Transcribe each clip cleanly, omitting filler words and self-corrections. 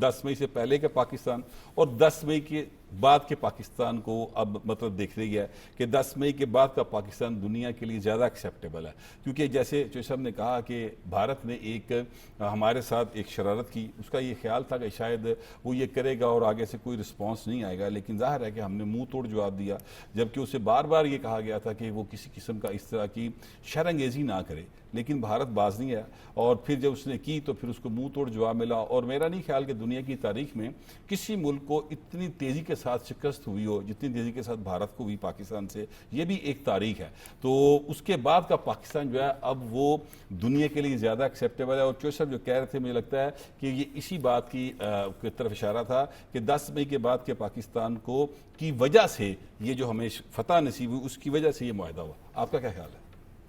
10 مئی سے پہلے کا پاکستان اور 10 مئی کے بعد کے پاکستان کو اب مطلب دیکھ رہی ہے کہ 10 مئی کے بعد کا پاکستان دنیا کے لیے زیادہ ایکسیپٹیبل ہے، کیونکہ جیسے چوہدری صاحب نے کہا کہ بھارت نے ایک ہمارے ساتھ ایک شرارت کی، اس کا یہ خیال تھا کہ شاید وہ یہ کرے گا اور آگے سے کوئی رسپانس نہیں آئے گا، لیکن ظاہر ہے کہ ہم نے منہ توڑ جواب دیا، جبکہ اسے بار بار یہ کہا گیا تھا کہ وہ کسی قسم کا اس طرح کی شرانگیزی نہ کرے، لیکن بھارت باز نہیں ہے، اور پھر جب اس نے کی تو پھر اس کو منہ توڑ جواب ملا۔ اور میرا نہیں خیال کہ دنیا کی تاریخ میں کسی ملک کو اتنی تیزی کے ساتھ شکست ہوئی ہو جتنی تیزی کے ساتھ بھارت کو ہوئی پاکستان سے، یہ بھی ایک تاریخ ہے۔ تو اس کے بعد کا پاکستان جو ہے اب وہ دنیا کے لیے زیادہ ایکسیپٹیبل ہے، اور چوہدری صاحب جو کہہ رہے تھے مجھے لگتا ہے کہ یہ اسی بات کی طرف اشارہ تھا کہ 10 مئی کے بعد کے پاکستان کو کی وجہ سے یہ جو ہمیں فتح نصیب ہوئی اس کی وجہ سے یہ معاہدہ ہوا۔ آپ کا کیا خیال ہے؟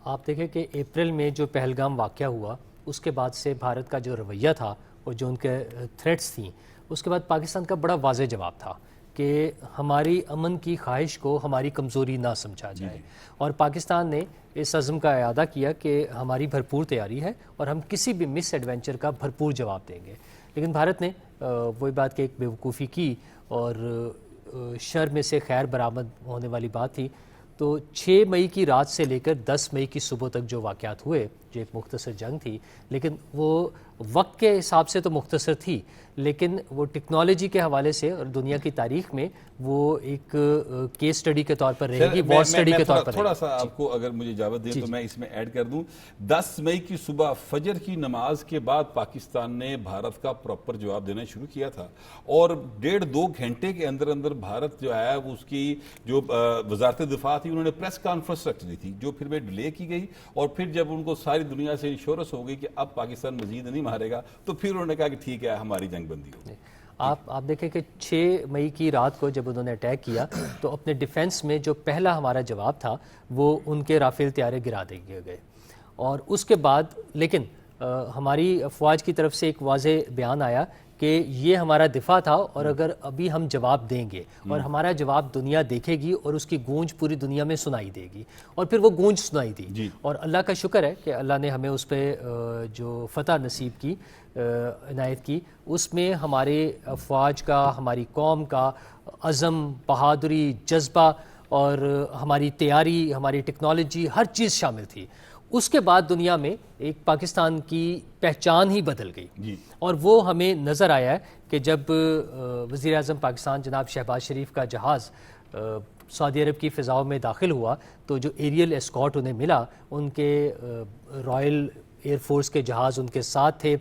آپ دیکھیں کہ اپریل میں جو پہلگام واقعہ ہوا اس کے بعد سے بھارت کا جو رویہ تھا اور جو ان کے تھریٹس تھیں، اس کے بعد پاکستان کا بڑا واضح جواب تھا کہ ہماری امن کی خواہش کو ہماری کمزوری نہ سمجھا جائے، اور پاکستان نے اس عزم کا اعادہ کیا کہ ہماری بھرپور تیاری ہے اور ہم کسی بھی مس ایڈونچر کا بھرپور جواب دیں گے۔ لیکن بھارت نے وہی بات کہ ایک بیوقوفی کی، اور شر میں سے خیر برآمد ہونے والی بات تھی۔ تو 6 مئی کی رات سے لے کر 10 مئی کی صبح تک جو واقعات ہوئے، جو ایک مختصر جنگ تھی، لیکن وہ وقت کے حساب سے تو مختصر تھی، لیکن وہ ٹیکنالوجی کے حوالے سے اور دنیا کی تاریخ میں وہ ایک کیس سٹڈی کے طور پر رہے گی، وار سٹڈی کے طور پر۔ تھوڑا سا آپ کو اگر مجھے اجازت دیں تو میں اس میں ایڈ کر دوں، 10 مئی کی صبح فجر کی نماز کے بعد پاکستان نے بھارت کا پراپر جواب دینا شروع کیا تھا، اور 1.5-2 گھنٹے کے اندر اندر بھارت جو ہے وہ اس کی جو وزارت دفاع تھی انہوں نے پریس کانفرنس رکھ دی تھی، جو پھر میں ڈیلے کی گئی، اور پھر جب ان کو ساری دنیا سے انشورنس ہو گئی کہ اب پاکستان مزید نہیں مارے گا تو پھر انہوں نے کہا کہ ٹھیک ہے ہماری جنگ بندی ہو۔ آپ دیکھیں کہ 6 مئی کی رات کو جب انہوں نے اٹیک کیا تو اپنے ڈیفنس میں جو پہلا ہمارا جواب تھا وہ ان کے رافیل طیارے گرا دیے گئے، اور اس کے بعد لیکن ہماری افواج کی طرف سے ایک واضح بیان آیا کہ یہ ہمارا دفاع تھا، اور اگر ابھی ہم جواب دیں گے اور ہمارا جواب دنیا دیکھے گی اور اس کی گونج پوری دنیا میں سنائی دے گی، اور پھر وہ گونج سنائی دی، اور اللہ کا شکر ہے کہ اللہ نے ہمیں اس پہ جو فتح نصیب کی، عنایت کی، اس میں ہمارے افواج کا، ہماری قوم کا عزم، بہادری، جذبہ اور ہماری تیاری، ہماری ٹیکنالوجی، ہر چیز شامل تھی۔ اس کے بعد دنیا میں ایک پاکستان کی پہچان ہی بدل گئی، اور وہ ہمیں نظر آیا ہے کہ جب وزیر اعظم پاکستان جناب شہباز شریف کا جہاز سعودی عرب کی فضاؤں میں داخل ہوا تو جو ایریل اسکارٹ انہیں ملا، ان کے رائل ایئر فورس کے جہاز ان کے ساتھ تھے،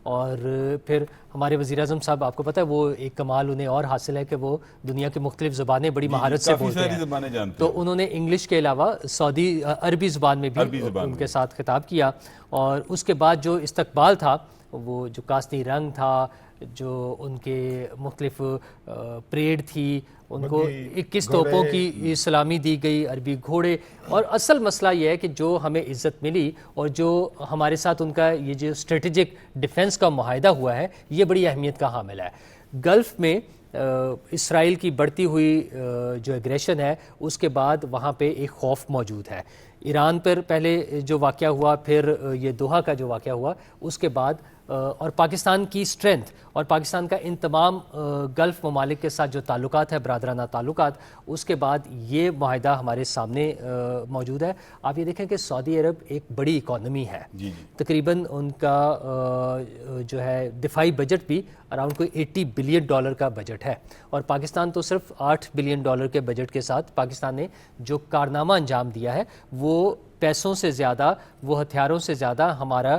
اور پھر ہمارے وزیر اعظم صاحب، آپ کو پتہ ہے وہ ایک کمال انہیں اور حاصل ہے کہ وہ دنیا کی مختلف زبانیں بڑی مہارت سے بولتے ہیں، تو انہوں نے انگلش کے علاوہ سعودی عربی زبان میں بھی ان کے ساتھ خطاب کیا، اور اس کے بعد جو استقبال تھا، وہ جو کاسنی رنگ تھا، جو ان کے مختلف پریڈ تھی، ان کو 21 توپوں کی سلامی دی گئی، عربی گھوڑے، اور اصل مسئلہ یہ ہے کہ جو ہمیں عزت ملی اور جو ہمارے ساتھ ان کا یہ جو اسٹریٹجک ڈیفنس کا معاہدہ ہوا ہے، یہ بڑی اہمیت کا حامل ہے۔ گلف میں اسرائیل کی بڑھتی ہوئی جو ایگریشن ہے، اس کے بعد وہاں پہ ایک خوف موجود ہے۔ ایران پر پہلے جو واقعہ ہوا، پھر یہ دوحہ کا جو واقعہ ہوا، اس کے بعد اور پاکستان کی اسٹرینتھ اور پاکستان کا ان تمام گلف ممالک کے ساتھ جو تعلقات ہے، برادرانہ تعلقات، اس کے بعد یہ معاہدہ ہمارے سامنے موجود ہے۔ آپ یہ دیکھیں کہ سعودی عرب ایک بڑی اکانومی ہے، تقریباً ان کا جو ہے دفاعی بجٹ بھی اراؤنڈ کوئی $80 بلین کا بجٹ ہے، اور پاکستان تو صرف $8 بلین کے بجٹ کے ساتھ پاکستان نے جو کارنامہ انجام دیا ہے، وہ پیسوں سے زیادہ، وہ ہتھیاروں سے زیادہ ہمارا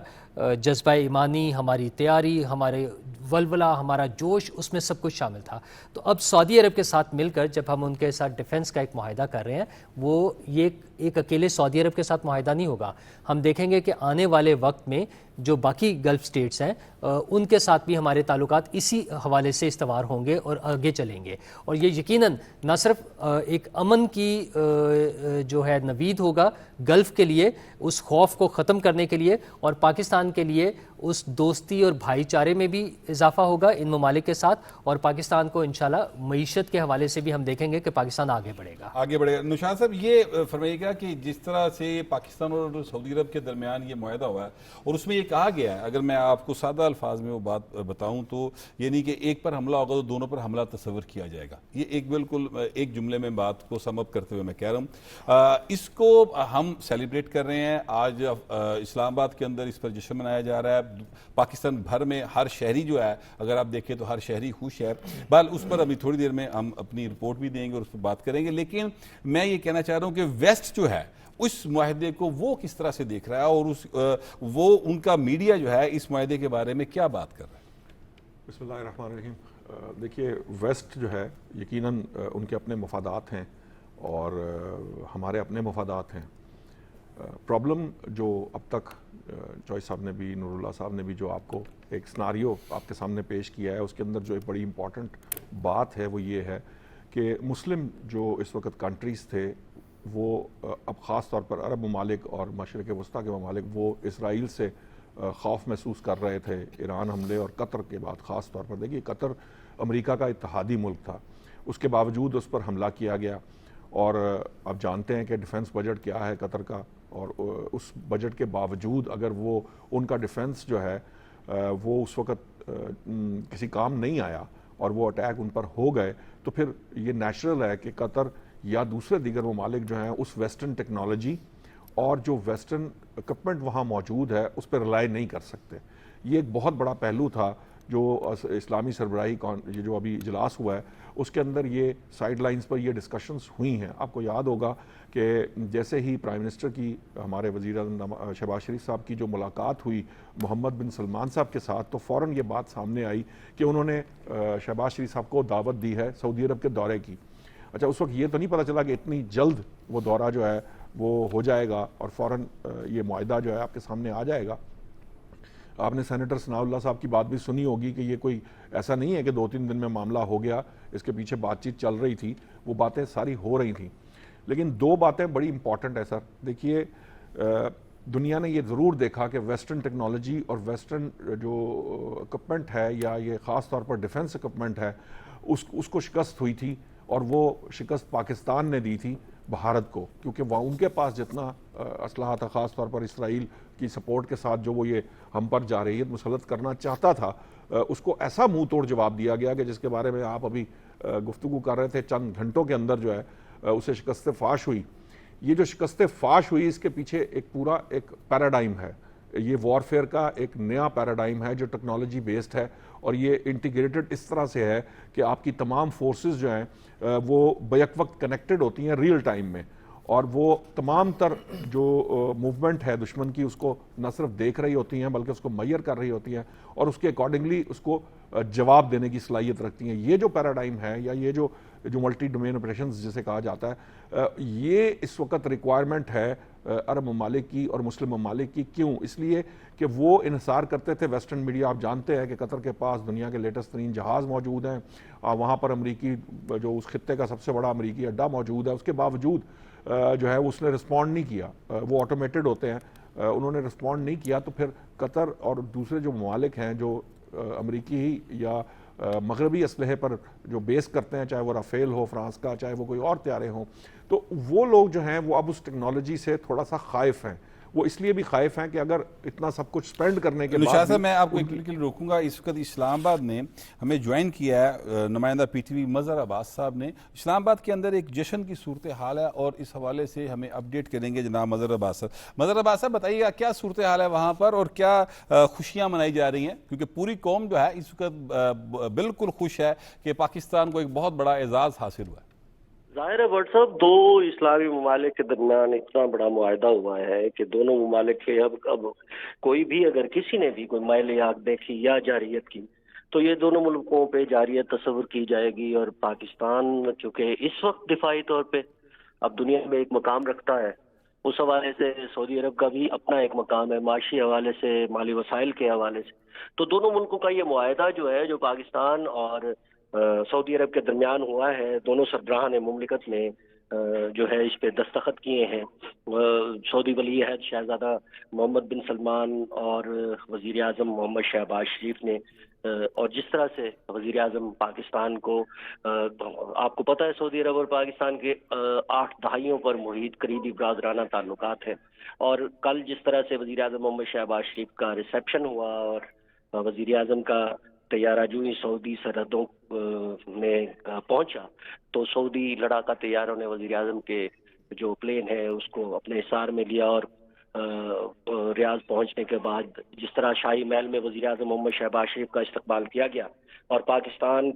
جذبہ ایمانی، ہماری تیاری، ہمارے ولولہ، ہمارا جوش، اس میں سب کچھ شامل تھا۔ تو اب سعودی عرب کے ساتھ مل کر جب ہم ان کے ساتھ ڈیفنس کا ایک معاہدہ کر رہے ہیں، وہ یہ ایک اکیلے سعودی عرب کے ساتھ معاہدہ نہیں ہوگا، ہم دیکھیں گے کہ آنے والے وقت میں جو باقی گلف سٹیٹس ہیں ان کے ساتھ بھی ہمارے تعلقات اسی حوالے سے استوار ہوں گے اور آگے چلیں گے، اور یہ یقیناً نہ صرف ایک امن کی جو ہے نوید ہوگا گلف کے لیے، اس خوف خوف کو ختم کرنے کے لیے اور پاکستان کے لیے اس دوستی اور بھائی چارے میں بھی اضافہ ہوگا ان ممالک کے ساتھ، اور پاکستان کو انشاءاللہ معیشت کے حوالے سے بھی ہم دیکھیں گے کہ پاکستان آگے بڑھے گا۔ آگے بڑھے گا۔ نشان صاحب یہ فرمائیے گا کہ جس طرح سے پاکستان اور سعودی عرب کے درمیان یہ معاہدہ ہوا ہے اور اس میں یہ کہا گیا ہے، اگر میں آپ کو سادہ الفاظ میں وہ بات بتاؤں تو یہ نہیں کہ ایک پر حملہ ہوگا تو دونوں پر حملہ تصور کیا جائے گا، یہ ایک بالکل ایک جملے میں بات کو سم اپ کرتے ہوئے میں کہہ رہا ہوں۔ اس کو ہم سیلیبریٹ کر رہے ہیں، آج اسلام آباد کے اندر اس پر جشن منایا جا رہا ہے، پاکستان بھر میں ہر شہری جو ہے اگر آپ دیکھیں تو ہر شہری خوش ہے۔ بہرحال اس پر ابھی تھوڑی دیر میں ہم اپنی رپورٹ بھی دیں گے اور اس پر بات کریں گے، لیکن میں یہ کہنا چاہ رہا ہوں کہ ویسٹ جو ہے اس معاہدے کو وہ کس طرح سے دیکھ رہا ہے اور وہ ان کا میڈیا جو ہے اس معاہدے کے بارے میں کیا بات کر رہا ہے؟ بسم اللہ الرحمن الرحیم۔ دیکھیے ویسٹ جو ہے یقیناً ان کے اپنے مفادات ہیں اور ہمارے اپنے مفادات ہیں۔ پرابلم جو اب تک چوائس صاحب نے بھی، نور اللہ صاحب نے بھی جو آپ کو ایک سناریو آپ کے سامنے پیش کیا ہے، اس کے اندر جو ایک بڑی امپورٹنٹ بات ہے وہ یہ ہے کہ مسلم جو اس وقت کنٹریز تھے وہ اب خاص طور پر عرب ممالک اور مشرق وسطیٰ کے ممالک وہ اسرائیل سے خوف محسوس کر رہے تھے ایران حملے اور قطر کے بعد۔ خاص طور پر دیکھیے قطر امریکہ کا اتحادی ملک تھا، اس کے باوجود اس پر حملہ کیا گیا، اور آپ جانتے ہیں کہ ڈیفنس بجٹ کیا ہے قطر کا، اور اس بجٹ کے باوجود اگر وہ ان کا ڈیفنس جو ہے وہ اس وقت کسی کام نہیں آیا اور وہ اٹیک ان پر ہو گئے، تو پھر یہ نیچرل ہے کہ قطر یا دوسرے دیگر ممالک جو ہیں اس ویسٹرن ٹیکنالوجی اور جو ویسٹرن اکوپمنٹ وہاں موجود ہے اس پہ رلائی نہیں کر سکتے۔ یہ ایک بہت بڑا پہلو تھا جو اسلامی سربراہی یہ جو ابھی اجلاس ہوا ہے اس کے اندر یہ سائیڈ لائنز پر یہ ڈسکشنز ہوئی ہیں۔ آپ کو یاد ہوگا کہ جیسے ہی پرائم منسٹر کی، ہمارے وزیر اعظم شہباز شریف صاحب کی جو ملاقات ہوئی محمد بن سلمان صاحب کے ساتھ، تو فوراً یہ بات سامنے آئی کہ انہوں نے شہباز شریف صاحب کو دعوت دی ہے سعودی عرب کے دورے کی۔ اچھا، اس وقت یہ تو نہیں پتہ چلا کہ اتنی جلد وہ دورہ جو ہے وہ ہو جائے گا اور فوراً یہ معاہدہ جو ہے آپ کے سامنے آ جائے گا۔ آپ نے سینیٹر ثناء اللہ صاحب کی بات بھی سنی ہوگی کہ یہ کوئی ایسا نہیں ہے کہ 2-3 دن میں معاملہ ہو گیا، اس کے پیچھے بات چیت چل رہی تھی، وہ باتیں ساری ہو رہی تھیں۔ لیکن 2 باتیں بڑی امپورٹنٹ ہے سر۔ دیکھیے دنیا نے یہ ضرور دیکھا کہ ویسٹرن ٹیکنالوجی اور ویسٹرن جو اکوپمنٹ ہے یا یہ خاص طور پر ڈیفنس اکوپمنٹ ہے اس کو شکست ہوئی تھی، اور وہ شکست پاکستان نے دی تھی بھارت کو، کیونکہ وہ ان کے پاس جتنا اسلحہ تھا، خاص طور پر اسرائیل کی سپورٹ کے ساتھ جو وہ یہ ہم پر جارحیت مسلط کرنا چاہتا تھا، اس کو ایسا منہ توڑ جواب دیا گیا کہ جس کے بارے میں آپ ابھی گفتگو کر رہے تھے، چند گھنٹوں کے اندر جو ہے اسے شکست فاش ہوئی۔ یہ جو شکست فاش ہوئی اس کے پیچھے ایک پورا ایک پیراڈائم ہے، یہ وارفیئر کا ایک نیا پیراڈائم ہے جو ٹیکنالوجی بیسڈ ہے، اور یہ انٹیگریٹڈ اس طرح سے ہے کہ آپ کی تمام فورسز جو ہیں وہ بیک وقت کنیکٹڈ ہوتی ہیں ریئل ٹائم میں، اور وہ تمام تر جو موومنٹ ہے دشمن کی اس کو نہ صرف دیکھ رہی ہوتی ہیں بلکہ اس کو میئر کر رہی ہوتی ہیں اور اس کے اکارڈنگلی اس کو جواب دینے کی صلاحیت رکھتی ہیں۔ یہ جو پیراڈائم ہے یا یہ جو ملٹی ڈومین آپریشنز جسے کہا جاتا ہے، یہ اس وقت ریکوائرمنٹ ہے عرب ممالک کی اور مسلم ممالک کی۔ کیوں؟ اس لیے کہ وہ انحصار کرتے تھے ویسٹرن میڈیا، آپ جانتے ہیں کہ قطر کے پاس دنیا کے لیٹسٹ ترین جہاز موجود ہیں، وہاں پر امریکی جو اس خطے کا سب سے بڑا امریکی اڈا موجود ہے، اس کے باوجود جو ہے اس نے رسپونڈ نہیں کیا، وہ آٹومیٹڈ ہوتے ہیں، انہوں نے رسپونڈ نہیں کیا۔ تو پھر قطر اور دوسرے جو ممالک ہیں جو امریکی ہی یا مغربی اسلحے پر جو بیس کرتے ہیں، چاہے وہ رافیل ہو فرانس کا، چاہے وہ کوئی اور طیارے ہوں، تو وہ لوگ جو ہیں وہ اب اس ٹیکنالوجی سے تھوڑا سا خائف ہیں۔ وہ اس لیے بھی خائف ہیں کہ اگر اتنا سب کچھ سپینڈ کرنے کے نشاط بعد صاحب میں آپ کو ایک روکوں گا، اس وقت اسلام آباد نے ہمیں جوائن کیا ہے نمائندہ پی ٹی وی مظہر عباس صاحب نے۔ اسلام آباد کے اندر ایک جشن کی صورتحال ہے اور اس حوالے سے ہمیں اپڈیٹ کریں گے جناب مظہر عباس صاحب۔ مظہر عباس صاحب بتائیے گا کیا صورتحال ہے وہاں پر اور کیا خوشیاں منائی جا رہی ہیں، کیونکہ پوری قوم جو ہے اس وقت بالکل خوش ہے کہ پاکستان کو ایک بہت بڑا اعزاز حاصل ہوا ہے۔ ظاہر ہے وٹ صاحب، 2 اسلامی ممالک کے درمیان اتنا بڑا معاہدہ ہوا ہے کہ دونوں ممالک کے اب کوئی بھی اگر کسی نے بھی کوئی مائل حق دیکھی یا جارحیت کی تو یہ دونوں ملکوں پہ جارحیت تصور کی جائے گی، اور پاکستان چونکہ اس وقت دفاعی طور پہ اب دنیا میں ایک مقام رکھتا ہے، اس حوالے سے سعودی عرب کا بھی اپنا ایک مقام ہے، معاشی حوالے سے، مالی وسائل کے حوالے سے۔ تو دونوں ملکوں کا یہ معاہدہ جو ہے جو پاکستان اور سعودی عرب کے درمیان ہوا ہے، دونوں سربراہان مملکت نے جو ہے اس پہ دستخط کیے ہیں سعودی ولی عہد شہزادہ محمد بن سلمان اور وزیر اعظم محمد شہباز شریف نے، اور جس طرح سے وزیر اعظم پاکستان کو، آپ کو پتہ ہے سعودی عرب اور پاکستان کے 8 دہائیوں پر محیط قریبی برادرانہ تعلقات ہیں، اور کل جس طرح سے وزیر اعظم محمد شہباز شریف کا ریسیپشن ہوا اور وزیر اعظم کا طیارہ جو ہی سعودی سرحدوں میں پہنچا تو سعودی لڑاکا طیاروں نے وزیر اعظم کے جو پلین ہے اس کو اپنے حصار میں لیا، اور ریاض پہنچنے کے بعد جس طرح شاہی محل میں وزیر اعظم محمد شہباز شریف کا استقبال کیا گیا، اور پاکستان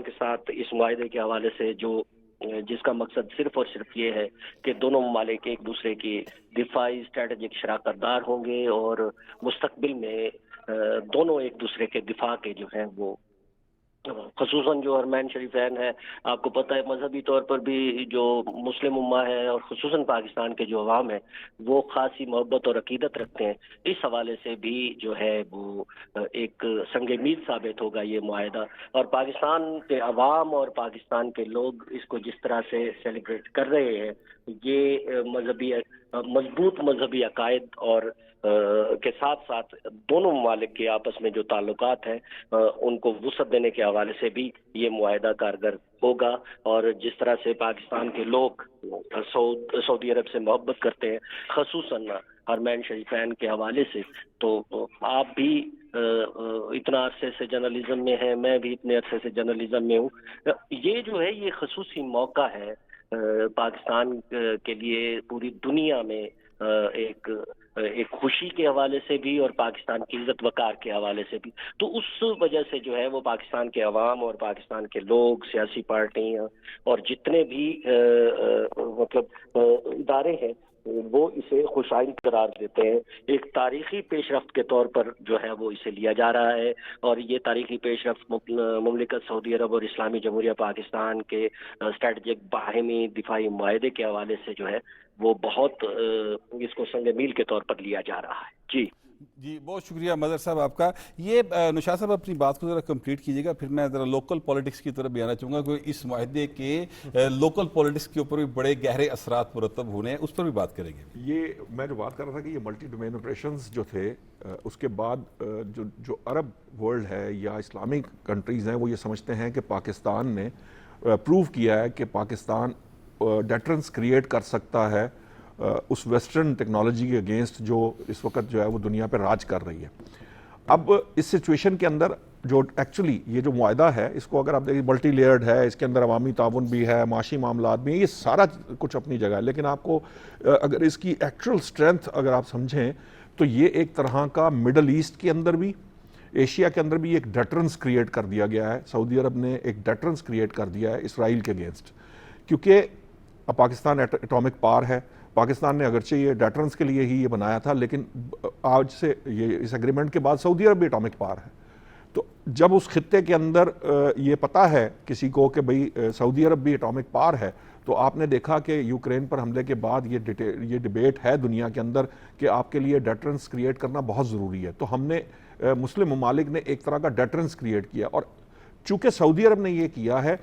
کے ساتھ اس معاہدے کے حوالے سے جس کا مقصد صرف اور صرف یہ ہے کہ دونوں ممالک ایک دوسرے کی دفاعی اسٹریٹجک شراکت دار ہوں گے، اور مستقبل میں دونوں ایک دوسرے کے دفاع کے جو ہیں وہ، خصوصاً جو حرمین شریفین ہے، آپ کو پتہ ہے مذہبی طور پر بھی جو مسلم امہ ہے اور خصوصاً پاکستان کے جو عوام ہیں وہ خاصی محبت اور عقیدت رکھتے ہیں، اس حوالے سے بھی جو ہے وہ ایک سنگ میل ثابت ہوگا یہ معاہدہ، اور پاکستان کے عوام اور پاکستان کے لوگ اس کو جس طرح سے سیلیبریٹ کر رہے ہیں، یہ مضبوط مذہبی عقائد اور کے ساتھ ساتھ دونوں ممالک کے آپس میں جو تعلقات ہیں ان کو وسعت دینے کے حوالے سے بھی یہ معاہدہ کارگر ہوگا، اور جس طرح سے پاکستان کے لوگ سعودی عرب سے محبت کرتے ہیں خصوصاً حرمین شریفین کے حوالے سے، تو آپ بھی اتنا عرصے سے جرنلزم میں ہیں، میں بھی اتنے عرصے سے جرنلزم میں ہوں، یہ جو ہے یہ خصوصی موقع ہے پاکستان کے لیے پوری دنیا میں ایک خوشی کے حوالے سے بھی اور پاکستان کی عزت وقار کے حوالے سے بھی، تو اس وجہ سے جو ہے وہ پاکستان کے عوام اور پاکستان کے لوگ، سیاسی پارٹیاں اور جتنے بھی مطلب ادارے ہیں وہ اسے خوش آئند قرار دیتے ہیں، ایک تاریخی پیش رفت کے طور پر جو ہے وہ اسے لیا جا رہا ہے، اور یہ تاریخی پیش رفت مملکت سعودی عرب اور اسلامی جمہوریہ پاکستان کے اسٹریٹجک باہمی دفاعی معاہدے کے حوالے سے جو ہے وہ بہت اس کو سنگ میل کے طور پر لیا جا رہا ہے۔ جی بہت شکریہ مظہر صاحب آپ کا۔ یہ نشاط صاحب اپنی بات کو ذرا کمپلیٹ کیجیے گا، پھر میں ذرا لوکل پولیٹکس کی طرف بھی آنا چاہوں گا، کیونکہ اس معاہدے کے لوکل پولیٹکس کے اوپر بھی بڑے گہرے اثرات مرتب ہونے ہیں، اس پر بھی بات کریں گے۔ یہ میں جو بات کر رہا تھا کہ یہ ملٹی ڈومین آپریشنز جو تھے، اس کے بعد جو عرب ورلڈ ہے یا اسلامک کنٹریز ہیں وہ یہ سمجھتے ہیں کہ پاکستان نے پروو کیا ہے کہ پاکستان ڈیٹرنس کریٹ کر سکتا ہے اس ویسٹرن ٹیکنالوجی کے اگینسٹ جو اس وقت جو ہے وہ دنیا پہ راج کر رہی ہے۔ اب اس سچویشن کے اندر جو ایکچولی یہ جو معاہدہ ہے اس کو اگر آپ دیکھیں ملٹی لیئرڈ ہے، اس کے اندر عوامی تعاون بھی ہے، معاشی معاملات بھی ہیں، یہ سارا کچھ اپنی جگہ ہے، لیکن آپ کو اگر اس کی ایکچوئل اسٹرینتھ اگر آپ سمجھیں تو یہ ایک طرح کا مڈل ایسٹ کے اندر بھی، ایشیا کے اندر بھی ایک ڈیٹرنس کریٹ کر دیا گیا ہے۔ سعودی عرب نے ایک ڈیٹرنس کریٹ کر دیا ہے اسرائیل کے اگینسٹ، کیونکہ اب پاکستان ایٹامک پاور ہے۔ پاکستان نے اگرچہ یہ ڈیٹرنس کے لیے ہی یہ بنایا تھا، لیکن آج سے یہ اس ایگریمنٹ کے بعد سعودی عرب بھی ایٹامک پاور ہے، تو جب اس خطے کے اندر یہ پتہ ہے کسی کو کہ بھئی سعودی عرب بھی ایٹامک پاور ہے، تو آپ نے دیکھا کہ یوکرین پر حملے کے بعد یہ ڈیبیٹ ہے دنیا کے اندر کہ آپ کے لیے ڈیٹرنس کریٹ کرنا بہت ضروری ہے، تو ہم نے مسلم ممالک نے ایک طرح کا ڈیٹرنس کریٹ کیا، اور چونکہ سعودی عرب نے یہ کیا ہے،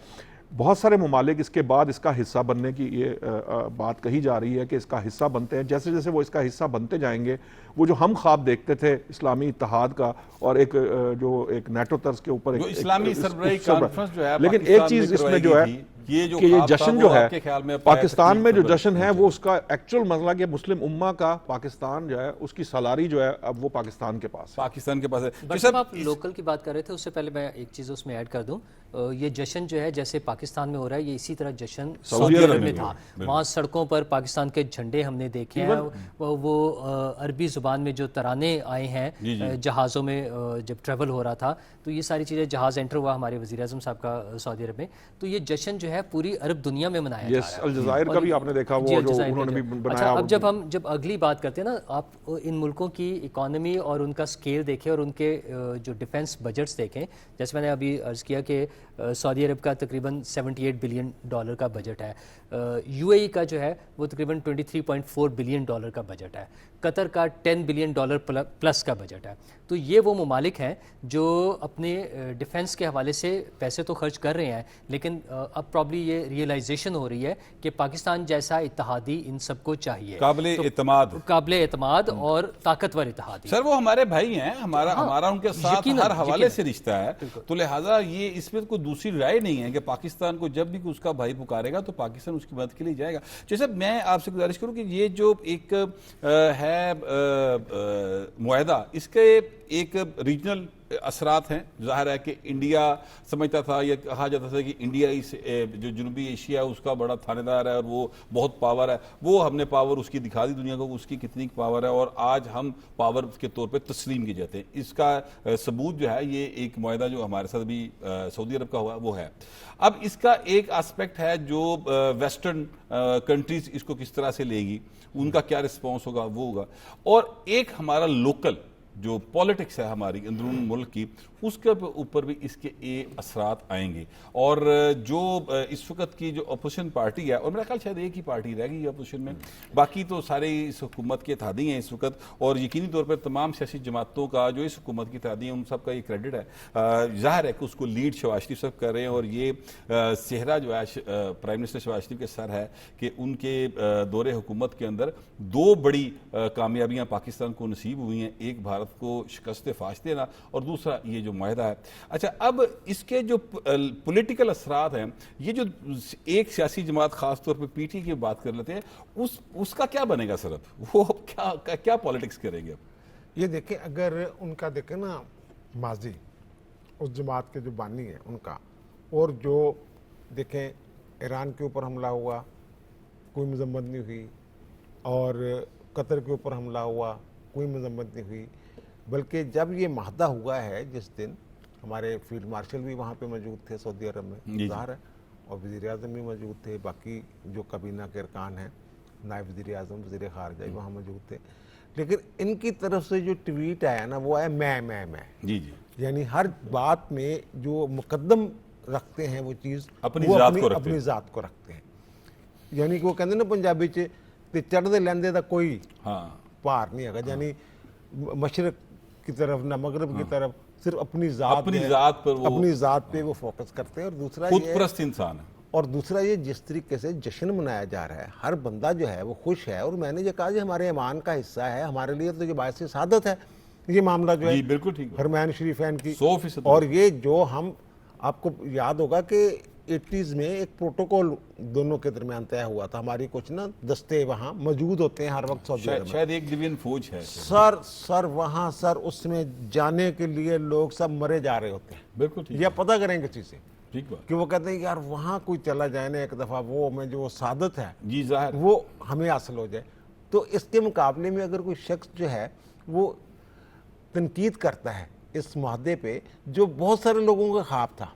بہت سارے ممالک اس کے بعد اس کا حصہ بننے کی یہ بات کہی جا رہی ہے کہ اس کا حصہ بنتے ہیں، جیسے جیسے وہ اس کا حصہ بنتے جائیں گے، وہ جو ہم خواب دیکھتے تھے اسلامی اتحاد کا اور ایک جو ایک نیٹو طرز کے اوپر اسلامی سربراہی کانفرنس جو ہے، لیکن ایک چیز اس میں جو ہے کہ یہ جشن جو ہے پاکستان میں جو جشن ہے وہ اس کا ایکچوئل مسئلہ کہ مسلم امہ کا پاکستان جو ہے اس کی سالاری جو ہے اب وہ پاکستان کے پاس ہے۔ جب آپ لوکل کی بات کر رہے تھے اس سے پہلے میں ایک چیز اس میں ایڈ کر دوں، یہ جشن جو ہے جیسے پاکستان میں ہو رہا ہے، یہ اسی طرح جشن سعودی عرب میں تھا، وہاں سڑکوں پر پاکستان کے جھنڈے ہم نے دیکھے ہیں، وہ عربی زبان میں جو ترانے آئے ہیں جہازوں میں جب ٹریول ہو رہا تھا، تو یہ ساری چیزیں، جہاز انٹر ہوا ہمارے وزیر اعظم صاحب کا سعودی عرب میں، تو یہ جشن جو ہے پوری عرب دنیا میں منایا جا رہا ہے۔ الجزائر کا بھی آپ نے دیکھا وہ جو انہوں نے بھی بنایا۔ اب جب اگلی بات کرتے ہیں نا، آپ ان ملکوں کی اکانومی اور ان کا سکیل دیکھیں اور ان کے جو ڈیفنس بجٹس دیکھیں، جیسے میں نے ابھی عرض کیا کہ سعودی عرب کا تقریباً $78 بلین کا بجٹ ہے، یو اے ای کا جو ہے وہ تقریباً $23.4 بلین کا بجٹ ہے، قطر کا $10 بلین پلس کا بجٹ ہے، تو یہ وہ ممالک ہیں جو اپنے ڈیفنس کے حوالے سے پیسے تو خرچ کر رہے ہیں، لیکن اب پرابلم پرابلی یہ ریئلائزیشن ہو رہی ہے کہ پاکستان جیسا اتحادی ان سب کو چاہیے، قابل اعتماد اور طاقتور اتحادی۔ سر وہ ہمارے بھائی ہیں، ہمارا ان کے ساتھ ہر حوالے سے رشتہ ہے، تو لہٰذا یہ اس میں کوئی دوسری رائے نہیں ہے کہ پاکستان کو جب بھی اس کا بھائی پکارے گا تو پاکستان اس کی مدد کے لیے جائے گا۔ جیسے میں آپ سے گزارش کروں کہ یہ جو ایک ہے معاہدہ، اس کے ایک ریجنل اثرات ہیں۔ ظاہر ہے کہ انڈیا سمجھتا تھا یا کہا جاتا تھا کہ انڈیا جو جنوبی ایشیا اس کا بڑا تھانے دار ہے اور وہ بہت پاور ہے، وہ ہم نے پاور اس کی دکھا دی دنیا کو، اس کی کتنی پاور ہے، اور آج ہم پاور کے طور پہ تسلیم کی جاتے ہیں۔ اس کا ثبوت جو ہے یہ ایک معاہدہ جو ہمارے ساتھ بھی سعودی عرب کا ہوا وہ ہے۔ اب اس کا ایک آسپیکٹ ہے جو ویسٹرن کنٹریز اس کو کس طرح سے لے گی، ان کا کیا رسپانس ہوگا وہ ہوگا، اور ایک ہمارا لوکل جو پولیٹکس ہے ہماری اندرون ملک کی، اس کے اوپر بھی اس کے اثرات آئیں گے۔ اور جو اس وقت کی جو اپوزیشن پارٹی ہے، اور میرا خیال شاید ایک ہی پارٹی رہ گئی ہے اپوزیشن میں، باقی تو سارے اس حکومت کے اتحادی ہیں اس وقت، اور یقینی طور پر تمام سیاسی جماعتوں کا جو اس حکومت کی اتحادی ہیں ان سب کا یہ کریڈٹ ہے۔ ظاہر ہے کہ اس کو لیڈ شہباز شریف صاحب کر رہے ہیں، اور یہ صحرا جو ہے پرائم منسٹر شہباز شریف کے سر ہے کہ ان کے دور حکومت کے اندر دو بڑی کامیابیاں پاکستان کو نصیب ہوئی ہیں، ایک بھارت کو شکست فاش دینا اور دوسرا یہ جو معاہدہ ہے۔ اچھا، اب اس کے جو پولیٹیکل اثرات ہیں، یہ جو ایک سیاسی جماعت خاص طور پہ پی ٹی کی بات کر لیتے ہیں، اس کا کیا بنے گا سر؟ اب وہ کیا پالیٹکس کریں گے؟ یہ دیکھیں، اگر ان کا دیکھیں نا ماضی، اس جماعت کے جو بانی ہیں ان کا، اور جو دیکھیں ایران کے اوپر حملہ ہوا کوئی مذمت نہیں ہوئی، اور قطر کے اوپر حملہ ہوا کوئی مذمت نہیں ہوئی، بلکہ جب یہ معاہدہ ہوا ہے جس دن ہمارے فیلڈ مارشل بھی وہاں پہ موجود تھے سعودی عرب میں، ظاہر ہے، اور وزیر اعظم بھی موجود تھے، باقی جو کابینہ کے ارکان ہیں، نائب وزیر اعظم، وزیر خارجہ بھی وہاں موجود تھے، لیکن ان کی طرف سے جو ٹویٹ آیا نا وہ آیا میں جی جی، یعنی ہر بات میں جو مقدم رکھتے ہیں وہ چیز اپنی ذات کو رکھتے ہیں، یعنی کہ وہ کہتے ہیں نا پنجابی چ تے چڑھتے لیندے دا کوئی پار نہیں ہے، یعنی مشرق کی طرف نہ مغرب کی طرف، صرف اپنی ذات پہ وہ فوکس کرتے ہیں۔ اور دوسرا خود پرست انسان ہے، اور دوسرا یہ جس طریقے سے جشن منایا جا رہا ہے، ہر بندہ جو ہے وہ خوش ہے، اور میں نے یہ کہا کہ ہمارے ایمان کا حصہ ہے، ہمارے لیے تو یہ باعث سعادت ہے یہ معاملہ جو ہے بالکل ٹھیک، حرمین شریفین کی، 100%۔ اور یہ جو ہم، آپ کو یاد ہوگا کہ 80s میں ایک پروٹوکول دونوں کے درمیان طے ہوا تھا، ہماری کچھ نا دستے وہاں موجود ہوتے ہیں ہر وقت سعودی عرب میں، شاید ایک ڈویژن فوج ہے سر وہاں اس میں جانے کے لیے لوگ سب مرے جا رہے ہوتے ہیں، بالکل ٹھیک، یا پتہ کریں کسی سے ٹھیک بات کہ وہ کہتے ہیں یار وہاں کوئی چلا جائے نا ایک دفعہ، وہ میں جو سعادت ہے جی ظاہر وہ ہمیں حاصل ہو جائے۔ تو اس کے مقابلے میں اگر کوئی شخص جو ہے وہ تنقید کرتا ہے اس معاہدے پہ جو بہت سارے لوگوں کا خواب تھا،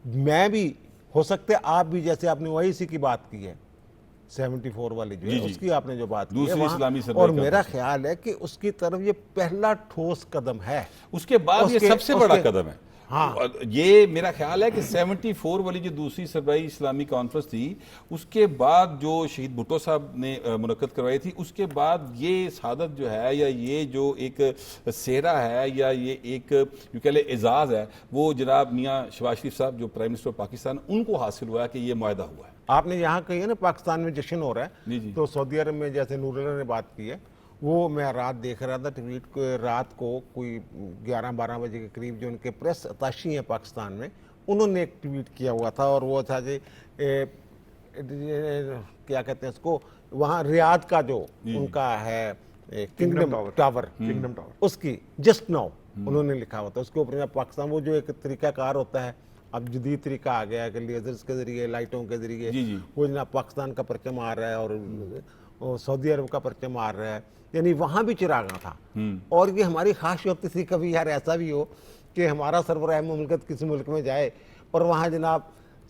میں بھی ہو سکتا ہے آپ بھی، جیسے آپ نے OIC کی بات کی ہے 74 والی جو ہے اس کی آپ نے جو بات کی ہے، اور میرا خیال ہے کہ اس کی طرف یہ پہلا ٹھوس قدم ہے، اس کے بعد یہ سب سے بڑا قدم ہے۔ یہ میرا خیال ہے کہ 74 والی جو دوسری صوبائی اسلامی کانفرنس تھی، اس کے بعد جو شہید بھٹو صاحب نے منعقد کروائی تھی، اس کے بعد یہ سعادت جو ہے، یا یہ جو ایک سہرا ہے، یا یہ ایک جو کہہ لے اعزاز ہے، وہ جناب میاں شہباز شریف صاحب جو پرائم منسٹر پاکستان، ان کو حاصل ہوا ہے کہ یہ معاہدہ ہوا ہے۔ آپ نے یہاں کہی ہے نا پاکستان میں جشن ہو رہا ہے، تو سعودی عرب میں جیسے نور اللہ نے بات کی ہے، وہ میں رات دیکھ رہا تھا ٹویٹ کو، رات کو کوئی 11-12 بجے کے قریب جو ان کے پریس اتاشی ہیں پاکستان میں، انہوں نے ایک ٹویٹ کیا ہوا تھا، اور وہ تھا جی کیا کہتے ہیں اس کو، وہاں ریاض کا جو ان کا ہے کنگڈم ٹاور، اس کی جسٹ ناؤ انہوں نے لکھا ہوا تھا، اس کے اوپر پاکستان، وہ جو ایک طریقہ کار ہوتا ہے، اب جدید طریقہ آ گیا ہے کہ لیزرز کے ذریعے، لائٹوں کے ذریعے وہ جناب پاکستان کا پرچم آ رہا ہے اور سعودی عرب کا پرچم آ رہا ہے، یعنی وہاں بھی چراغاں تھا۔ اور یہ ہماری خواہش ہوتی تھی کبھی یار ایسا بھی ہو کہ ہمارا سربراہ مملکت کسی ملک میں جائے اور وہاں جناب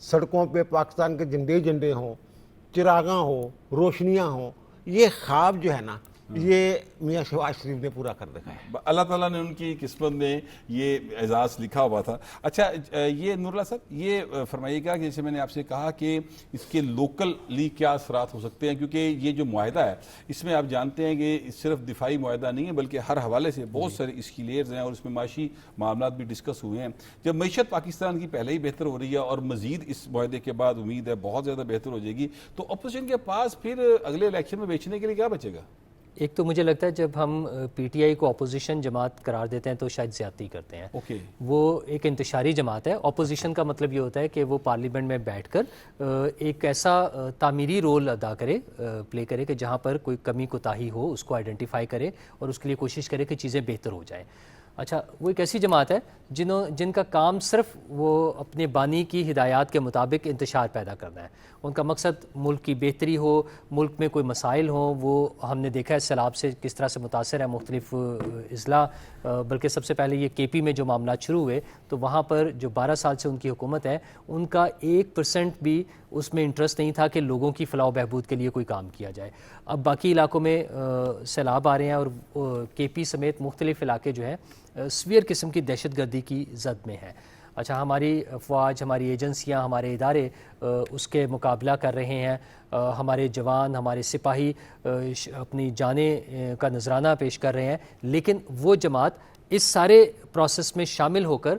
سڑکوں پہ پاکستان کے جھنڈے ہوں، چراغاں ہوں، روشنیاں ہوں۔ یہ خواب جو ہے نا یہ میاں شہباز شریف نے پورا کر دکھایا. اللہ تعالیٰ نے ان کی قسمت میں یہ اعزاز لکھا ہوا تھا. اچھا یہ نور اللہ صاحب یہ فرمائیے گا کہ جیسے میں نے آپ سے کہا کہ اس کے لوکلی کیا اثرات ہو سکتے ہیں، کیونکہ یہ جو معاہدہ ہے اس میں آپ جانتے ہیں کہ صرف دفاعی معاہدہ نہیں ہے بلکہ ہر حوالے سے بہت سارے اس کی لیئرز ہیں اور اس میں معاشی معاملات بھی ڈسکس ہوئے ہیں. جب معیشت پاکستان کی پہلے ہی بہتر ہو رہی ہے اور مزید اس معاہدے کے بعد امید ہے بہت زیادہ بہتر ہو جائے گی، تو اپوزیشن کے پاس پھر اگلے الیکشن میں بیچنے کے لیے کیا بچے گا؟ ایک تو مجھے لگتا ہے جب ہم پی ٹی آئی کو اپوزیشن جماعت قرار دیتے ہیں تو شاید زیادتی کرتے ہیں. وہ ایک انتشاری جماعت ہے. اپوزیشن کا مطلب یہ ہوتا ہے کہ وہ پارلیمنٹ میں بیٹھ کر ایک ایسا تعمیری رول ادا کرے، پلے کرے کہ جہاں پر کوئی کمی کوتاہی ہو اس کو آئیڈینٹیفائی کرے اور اس کے لیے کوشش کرے کہ چیزیں بہتر ہو جائیں. اچھا وہ ایک ایسی جماعت ہے جن کا کام صرف وہ اپنے بانی کی ہدایات کے مطابق انتشار پیدا کرنا ہے. ان کا مقصد ملک کی بہتری ہو، ملک میں کوئی مسائل ہوں. وہ ہم نے دیکھا ہے سیلاب سے کس طرح سے متاثر ہے مختلف اضلاع، بلکہ سب سے پہلے یہ کے پی میں جو معاملات شروع ہوئے تو وہاں پر جو 12 سال سے ان کی حکومت ہے ان کا 1% بھی اس میں انٹرسٹ نہیں تھا کہ لوگوں کی فلاح و بہبود کے لیے کوئی کام کیا جائے. اب باقی علاقوں میں سیلاب آ رہے ہیں اور کے پی سمیت مختلف علاقے جو ہیں سویئر قسم کی دہشت گردی کی زد میں ہیں. اچھا ہماری افواج، ہماری ایجنسیاں، ہمارے ادارے اس کے مقابلہ کر رہے ہیں. ہمارے جوان، ہمارے سپاہی اپنی جانیں کا نذرانہ پیش کر رہے ہیں، لیکن وہ جماعت اس سارے پروسیس میں شامل ہو کر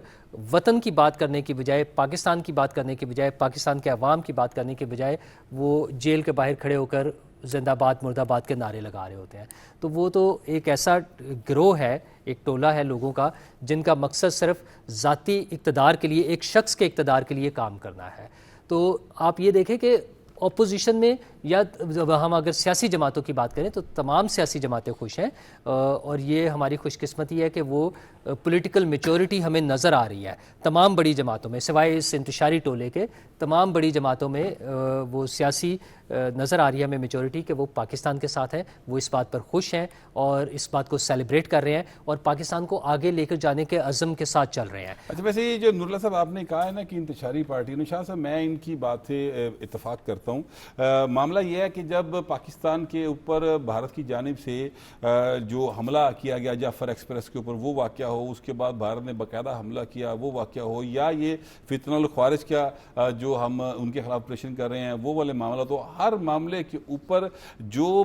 وطن کی بات کرنے کی بجائے، پاکستان کی بات کرنے کی بجائے، پاکستان کے عوام کی بات کرنے کی بجائے وہ جیل کے باہر کھڑے ہو کر زندہ باد مرد آباد کے نعرے لگا رہے ہوتے ہیں. تو وہ تو ایک ایسا گروہ ہے، ایک ٹولہ ہے لوگوں کا جن کا مقصد صرف ذاتی اقتدار کے لیے، ایک شخص کے اقتدار کے لیے کام کرنا ہے. تو آپ یہ دیکھیں کہ اپوزیشن میں یا ہم اگر سیاسی جماعتوں کی بات کریں تو تمام سیاسی جماعتیں خوش ہیں، اور یہ ہماری خوش قسمتی ہے کہ وہ پولیٹیکل میچورٹی ہمیں نظر آ رہی ہے تمام بڑی جماعتوں میں، سوائے اس انتشاری ٹولے کے تمام بڑی جماعتوں میں وہ سیاسی نظر آ رہی ہے ہمیں میچورٹی کہ وہ پاکستان کے ساتھ ہیں. وہ اس بات پر خوش ہیں اور اس بات کو سیلیبریٹ کر رہے ہیں اور پاکستان کو آگے لے کر جانے کے عزم کے ساتھ چل رہے ہیں. اچھا ویسے یہ جو نور اللہ صاحب آپ نے کہا ہے نا کہ انتشاری پارٹی، نشاط صاحب میں ان کی بات سے اتفاق کرتا ہوں. معاملہ یہ ہے کہ جب پاکستان کے اوپر بھارت کی جانب سے جو حملہ کیا گیا جعفر ایکسپریس کے اوپر وہ واقعہ ہو، اس کے بعد بھارت نے باقاعدہ حملہ کیا وہ واقعہ ہو، یا یہ فتنہ الخوارج کا جو ہم ان کے خلاف آپریشن کر رہے ہیں وہ والے معاملہ، تو ہر معاملے کے اوپر جو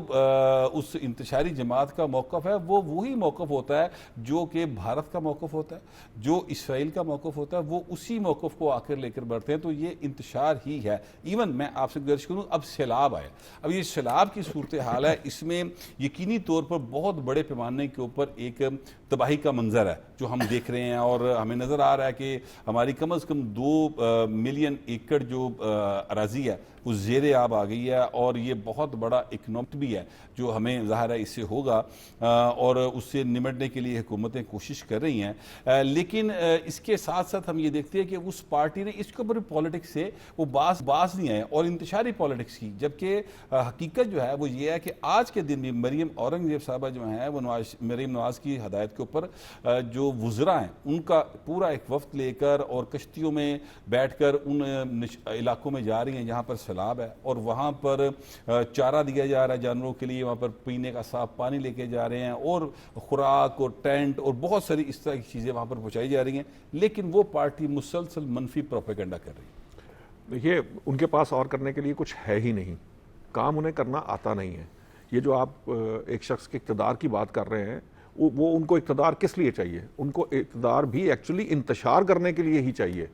اس انتشاری جماعت کا موقف ہے وہ وہی موقف ہوتا ہے جو کہ بھارت کا موقف ہوتا ہے، جو اسرائیل کا موقف ہوتا ہے، وہ اسی موقف کو آ کر لے کر بڑھتے ہیں. تو یہ انتشار ہی ہے. ایون میں آپ سے گزارش کروں، اب سیلاب آئے، اب یہ سیلاب کی صورتحال ہے، اس میں یقینی طور پر بہت بڑے پیمانے کے اوپر ایک تباہی کا منظر ہے جو ہم دیکھ رہے ہیں، اور ہمیں نظر آ رہا ہے کہ ہماری کم از کم 2 ملین ایکڑ جو اراضی ہے وہ زیر آب آ گئی ہے، اور یہ بہت بڑا اکنامک بھی ہے جو ہمیں ظاہر ہے اس سے ہوگا، اور اس سے نمٹنے کے لیے حکومتیں کوشش کر رہی ہیں. لیکن اس کے ساتھ ساتھ ہم یہ دیکھتے ہیں کہ اس پارٹی نے اس کے اوپر پالیٹکس سے وہ باز نہیں آئے، اور انتشاری پالیٹکس کی، جبکہ حقیقت جو ہے وہ یہ ہے کہ آج کے دن بھی مریم اورنگزیب صاحبہ جو ہیں وہ مریم نواز کی ہدایت کے اوپر جو وزراء ہیں ان کا پورا ایک وفد لے کر اور کشتیوں میں بیٹھ کر ان علاقوں میں جا رہی ہیں جہاں پر سیلاب ہے، اور وہاں پر چارہ دیا جا رہا ہے جانوروں کے لیے، وہاں پر پینے کا صاف پانی لے کے جا رہے ہیں، اور خوراک اور ٹینٹ اور بہت ساری اس طرح کی چیزیں وہاں پر پہنچائی جا رہی ہیں. لیکن وہ پارٹی مسلسل منفی پروپیگنڈا کر رہی ہے. دیکھیے ان کے پاس اور کرنے کے لیے کچھ ہے ہی نہیں، کام انہیں کرنا آتا نہیں ہے. یہ جو آپ ایک شخص کے اقتدار کی بات کر رہے ہیں، وہ ان کو اقتدار کس لیے چاہیے؟ ان کو اقتدار بھی ایکچولی انتشار کرنے کے لیے ہی چاہیے.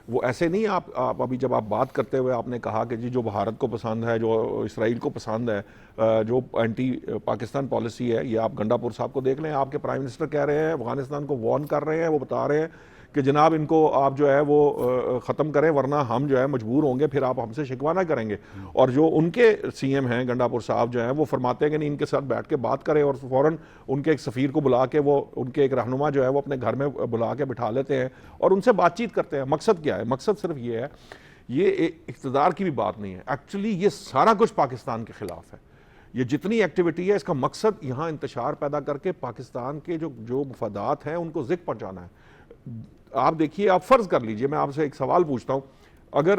وہ ایسے نہیں، آپ ابھی جب آپ بات کرتے ہوئے آپ نے کہا کہ جی جو بھارت کو پسند ہے، جو اسرائیل کو پسند ہے، جو اینٹی پاکستان پالیسی ہے، یہ آپ گنڈا پور صاحب کو دیکھ لیں. آپ کے پرائم منسٹر کہہ رہے ہیں، افغانستان کو وارن کر رہے ہیں، وہ بتا رہے ہیں کہ جناب ان کو آپ جو ہے وہ ختم کریں ورنہ ہم جو ہے مجبور ہوں گے، پھر آپ ہم سے شکوہ نہ کریں گے. اور جو ان کے سی ایم ہیں گنڈا پور صاحب جو ہیں وہ فرماتے ہیں کہ نہیں، ان کے ساتھ بیٹھ کے بات کریں، اور فوراً ان کے ایک سفیر کو بلا کے، وہ ان کے ایک رہنما جو ہے وہ اپنے گھر میں بلا کے بٹھا لیتے ہیں اور ان سے بات چیت کرتے ہیں. مقصد کیا ہے؟ مقصد صرف یہ ہے، یہ اقتدار کی بھی بات نہیں ہے، ایکچولی یہ سارا کچھ پاکستان کے خلاف ہے. یہ جتنی ایکٹیویٹی ہے اس کا مقصد یہاں انتشار پیدا کر کے پاکستان کے جو مفادات ہیں ان کو ذکر پہنچانا ہے. آپ دیکھیے، آپ فرض کر لیجئے، میں آپ سے ایک سوال پوچھتا ہوں، اگر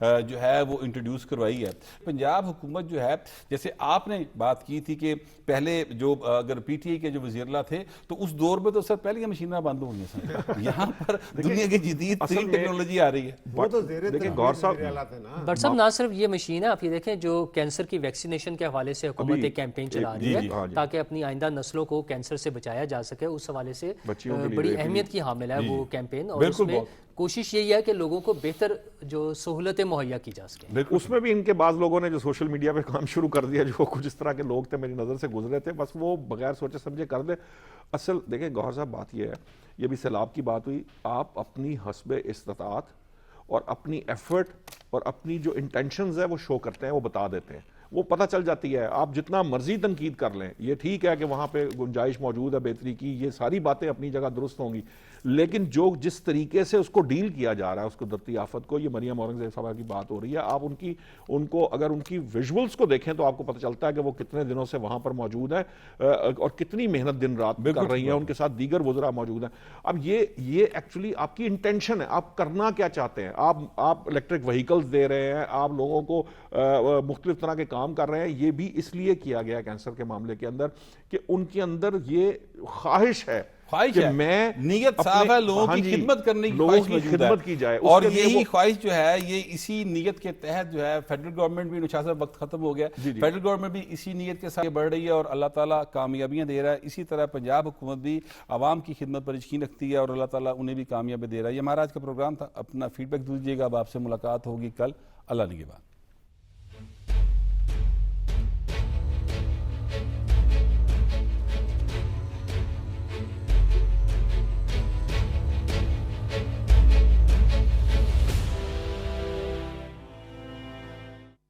جو ہے وہ انٹروڈیوس کروائی ہے. پنجاب حکومت جو ہے, جیسے آپ نے بات کی تھی کہ پہلے جو اگر پی ٹی آئی کے جو وزیر اللہ تھے تو اس دور میں تو سر پہلے یہ مشینیں بند ہو گئی سر. یہاں پر دنیا کی جدید ترین ٹیکنالوجی آ رہی ہے. وہ تو زیر دیکھیں گور صاحب بٹ صاحب نہ صرف یہ مشین ہے, آپ یہ دیکھیں جو کینسر کی ویکسینیشن کے حوالے سے حکومت ایک کیمپین چلا رہی ہے تاکہ اپنی آئندہ نسلوں کو کینسر سے بچایا جا سکے, اس حوالے سے بڑی اہمیت کی حامل ہے وہ کیمپین, اور اس میں کوشش یہی ہے کہ لوگوں کو بہتر جو سہولتیں مہیا کی جا سکیں. اس میں بھی ان کے بعض لوگوں نے جو سوشل میڈیا پہ کام شروع کر دیا, جو کچھ اس طرح کے لوگ تھے میری نظر سے گزرے تھے, بس وہ بغیر سوچے سمجھے کر دے. اصل دیکھیں گوہر صاحب بات یہ ہے, یہ بھی سیلاب کی بات ہوئی, آپ اپنی حسب استطاعت اور اپنی ایفرٹ اور اپنی جو انٹینشنز ہے وہ شو کرتے ہیں, وہ بتا دیتے ہیں, وہ پتہ چل جاتی ہے. آپ جتنا مرضی تنقید کر لیں, یہ ٹھیک ہے کہ وہاں پہ گنجائش موجود ہے بہتری کی, یہ ساری باتیں اپنی جگہ درست ہوں گی, لیکن جو جس طریقے سے اس کو ڈیل کیا جا رہا ہے, اس قدرتی آفت کو, یہ مریم اورنگزیب صاحبہ کی بات ہو رہی ہے, آپ ان کو اگر ان کی ویژولز کو دیکھیں تو آپ کو پتہ چلتا ہے کہ وہ کتنے دنوں سے وہاں پر موجود ہیں اور کتنی محنت دن رات کر رہی ہیں, ان کے ساتھ دیگر وزراء موجود ہیں. اب یہ ایکچولی آپ کی انٹینشن ہے, آپ کرنا کیا چاہتے ہیں. آپ الیکٹرک وہیکلز دے رہے ہیں, آپ لوگوں کو مختلف طرح کے کام کر رہے ہیں. یہ بھی اس لیے کیا گیا کینسر کے معاملے کے اندر کہ ان کے اندر یہ خواہش ہے کہ میں نیت صاف ہے, لوگوں کی خدمت کرنے کی خواہش موجود ہے, کی جائے, اور یہی خواہش جو ہے یہ اسی نیت کے تحت جو ہے فیڈرل گورنمنٹ بھی, نشاط صاحب وقت ختم ہو گیا, فیڈرل گورنمنٹ بھی اسی نیت کے ساتھ بڑھ رہی ہے اور اللہ تعالیٰ کامیابیاں دے رہا ہے. اسی طرح پنجاب حکومت بھی عوام کی خدمت پر یقین رکھتی ہے اور اللہ تعالیٰ انہیں بھی کامیابی دے رہا ہے. یہ ہمارا آج کا پروگرام تھا. اپنا فیڈ بیک دیجیے گا. اب آپ سے ملاقات ہوگی کل. اللہ نگہبان.